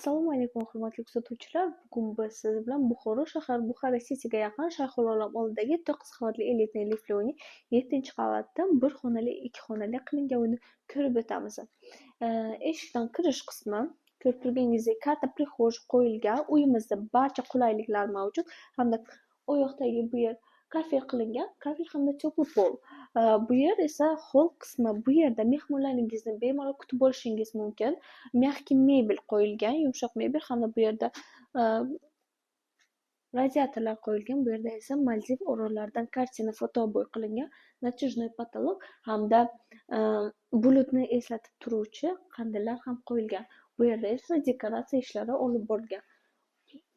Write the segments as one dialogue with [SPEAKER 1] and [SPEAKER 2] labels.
[SPEAKER 1] Assalomu alaykum hurmatli kuzatuvchilar. Bugun biz siz bilan Buxoro shahar Buxara City'ga yaqin Shayxulolam oldidagi 9 qavatli elitli liftli uyning 7-qavatdan bir xonali, 2 xonali qilingan uyni ko'rib o'tamiz. Eshikdan kirish qismi ko'rib turganingizdek karta prixoj qo'yilgan. Uyimizda barcha qulayliklar mavjud hamda u yoqdagi bu yer kafe qilingan, kafe hamda teplый pol. Bu yer esa hol qismi. Bu yerda mehmonlaringizni bemalol kutib olishingiz mumkin. Mягкий mebel qo'yilgan, yumshoq mebel hamda bu yerda radiatorlar qo'yilgan. Bu yerda esa Maldiv orollaridan kartina fotobo'y qilingan, natijnoy potolok hamda bulutni eslatib turuvchi qandillar ham qo'yilgan. Bu yerda esa dekoratsiya ishlari olib borilgan.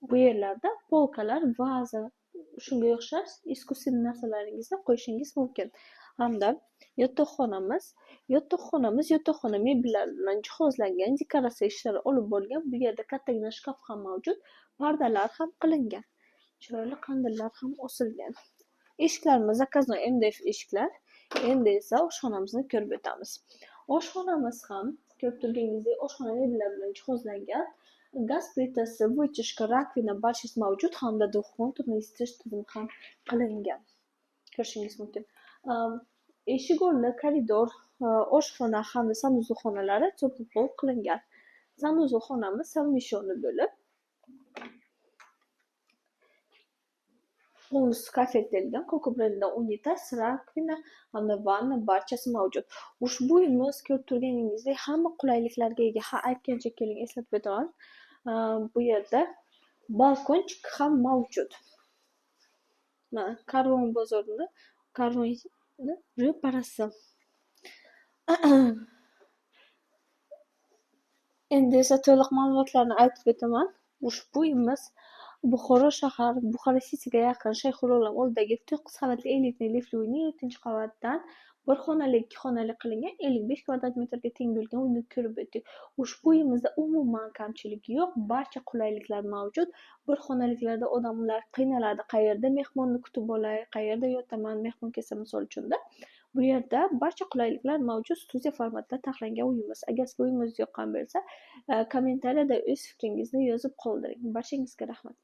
[SPEAKER 1] Bu yerlarda polkalar, vaza, shunga o'xshash искусственный narsalaringizni qo'yishingiz mumkin. Hamda yotoqxona mebellar bilan jihozlangan, dekoratsiya ishlari olib borilgan. Bu yerda kattagina shkaf ham mavjud, pardalar ham qilingan, chiroyli qandillar ham osilgan. Eshiklarimiz zakaznoy MDF eshiklar. Endi esa oshxonamizni ko'rib o'tamiz. Oshxonamiz ham ko'rib turganingizdek oshxona mebellar bilan jihozlangan. Gaz plitasi, vытяжка, rakvina barchasi mavjud hamda duxon turni isitish tizimi ham qilingan. Ko'rishingiz mumkin. Eshik o'rni, koridor, oshxona hamda sanuzel xonalari teplый qilingan. Sanuzel xonamiz совмещенный bo'lib, полностью kafetelgan, Coco brendidan unitaz, rakvina hamda vanna barchasi mavjud. Ushbu uyimiz ko'rib turganingizdek hamma qulayliklarga ega. Aytgancha keling eslatib o'taman. Bu yerda balkonchik ham mavjud. Mana Karvon bozorini, Karvonni ro'parasi. Endi esa to'liq ma'lumotlarni aytib o'taman. Ushbu uyimiz Buxoro shahar Buxara City'ga yaqin Shayxulolam oldidagi 9 qavatli elitli liftli uyning 7-qavatdan bir xonali, 2 xonali qilingan 55 kvadrat metrga teng bo'lgan uyni ko'rib o'tdik. Ushbu uyimizda umuman kamchiligi yo'q, barcha qulayliklar mavjud. Bir xonaliklarda odamlar qiynaladi, qayerda mehmonni kutib olay, qayerda yotaman, mehmon kelsa misol uchunda. Bu yerda barcha qulayliklar mavjud, studiya formatda taxlangan uyimiz. Agar sizga uyimiz yoqqan bo'lsa, kommentariyada o'z fikringizni yozib qoldiring. Barchangizga rahmat.